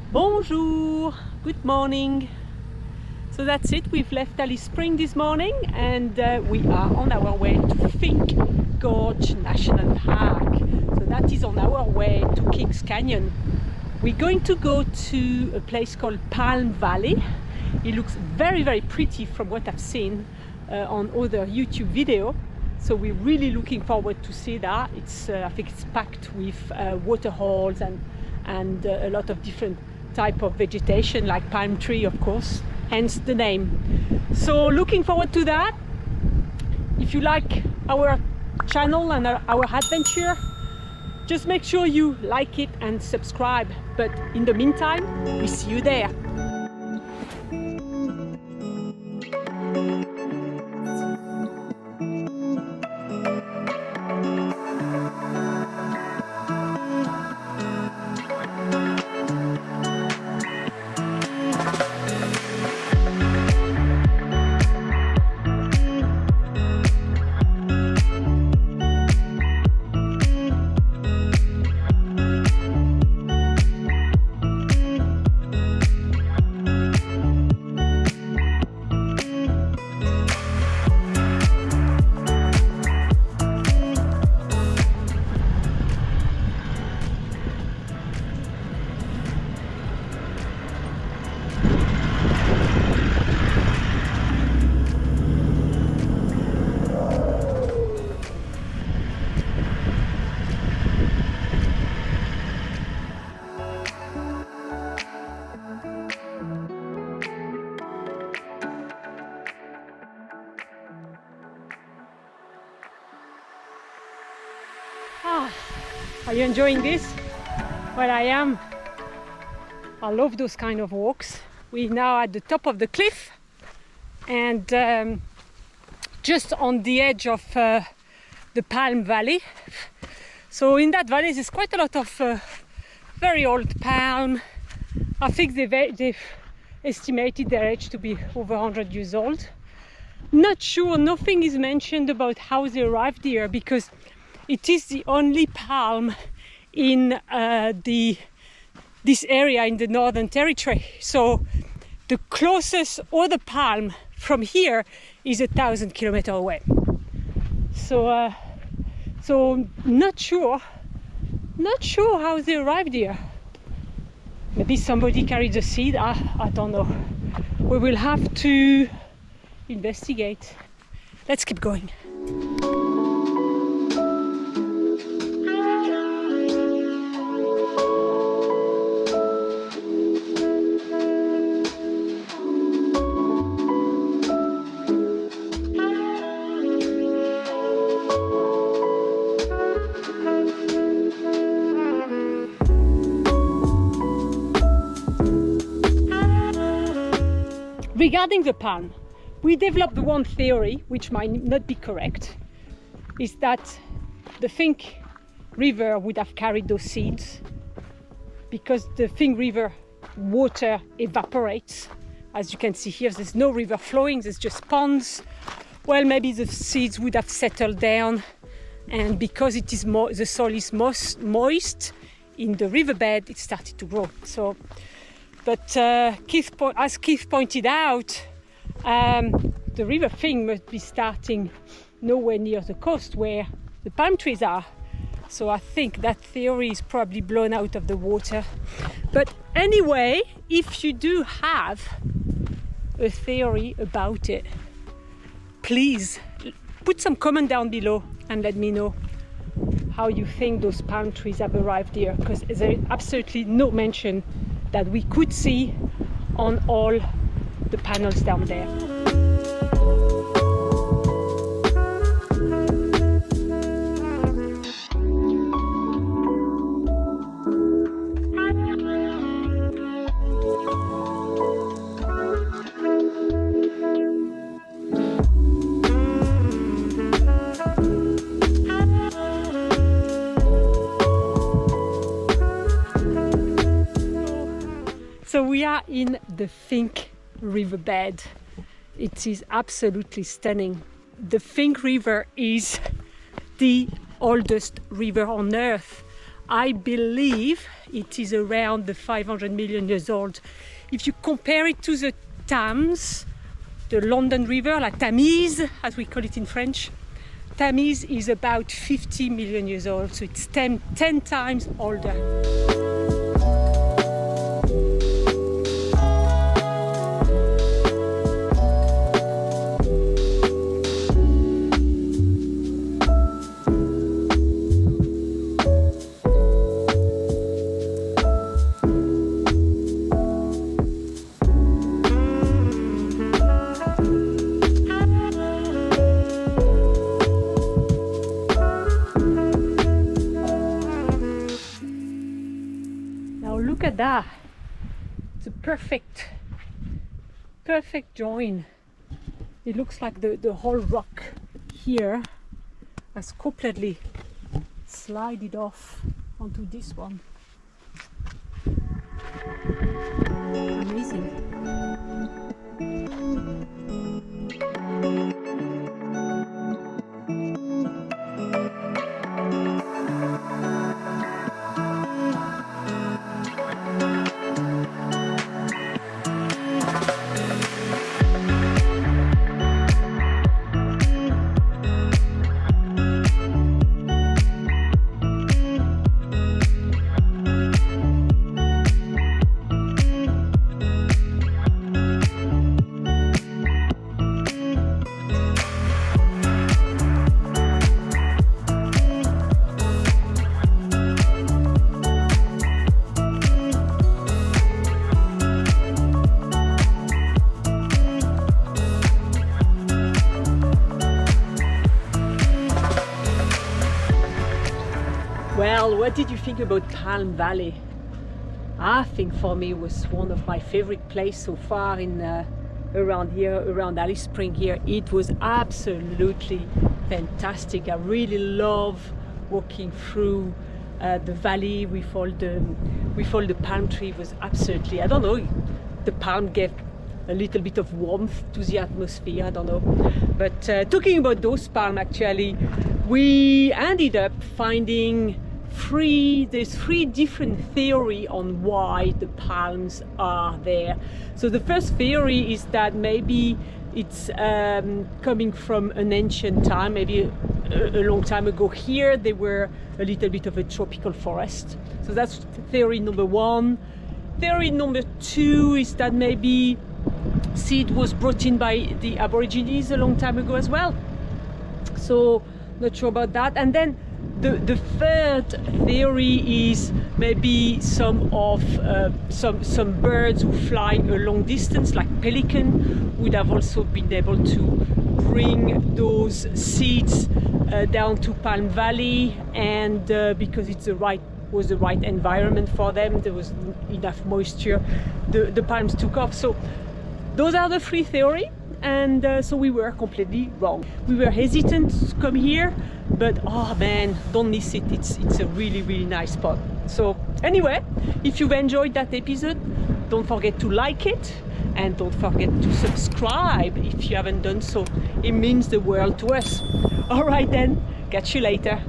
Bonjour, good morning. So that's it, we've left Alice Springs this morning and we are on our way to Finke Gorge National Park. So that is on our way to Kings Canyon. We're going to go to a place called Palm Valley. It looks very pretty from what I've seen on other YouTube video. So we're really looking forward to see that. It's I think it's packed with waterholes and a lot of different type of vegetation like palm tree, of course, hence the name. So looking forward to that. If you like our channel and our adventure, just make sure you like it and subscribe. But in the meantime, we see you there. Are you enjoying this? Well, I am. I love those kind of walks. We're now at the top of the cliff and just on the edge of the Palm Valley. So in that valley there's quite a lot of very old palm. I think they've estimated their age to be over 100 years old. Not sure, nothing is mentioned about how they arrived here because it is the only palm in this area in the Northern Territory. So the closest other palm from here is 1,000 kilometers away. So, not sure how they arrived here. Maybe somebody carried the seed. I don't know. We will have to investigate. Let's keep going. Regarding the palm, we developed one theory, which might not be correct, is that the Finke River would have carried those seeds because the Finke River water evaporates. As you can see here, there's no river flowing, there's just ponds. Well, maybe the seeds would have settled down, and because it is the soil is moist in the riverbed, it started to grow. So. But as Keith pointed out, the river Finke must be starting nowhere near the coast where the palm trees are. So I think that theory is probably blown out of the water. But anyway, if you do have a theory about it, please put some comment down below and let me know how you think those palm trees have arrived here, because there is absolutely no mention that we could see on all the panels down there. So we are in the Finke riverbed. It is absolutely stunning. The Finke River is the oldest river on earth. I believe it is around the 500 million years old. If you compare it to the Thames, the London River, la Tamise, as we call it in French, Tamise is about 50 million years old, so it's 10 times older. Look at that. It's a perfect join. It looks like the whole rock here has completely slided off onto this one. Amazing. Well, what did you think about Palm Valley? I think for me it was one of my favorite places so far in around here, around Alice Springs here. It was absolutely fantastic. I really love walking through the valley with all the palm tree. It was absolutely, I don't know, the palm gave a little bit of warmth to the atmosphere, I don't know. But talking about those palms, actually, we ended up finding there's three different theories on why the palms are there. So the first theory is that maybe it's coming from an ancient time, maybe a long time ago. Here they were a little bit of a tropical forest. So that's theory number one. Theory number two is that maybe seed was brought in by the Aborigines a long time ago as well. So not sure about that. And then the third theory is maybe some birds who fly a long distance, like pelican, would have also been able to bring those seeds down to Palm Valley, and because it's was the right environment for them, there was enough moisture, the palms took off. So those are the three theories. And so we were completely wrong. We were hesitant to come here, but oh man, don't miss it. It's a really, really nice spot. So anyway, if you've enjoyed that episode, don't forget to like it, and don't forget to subscribe if you haven't done so. It means the world to us. All right then, catch you later.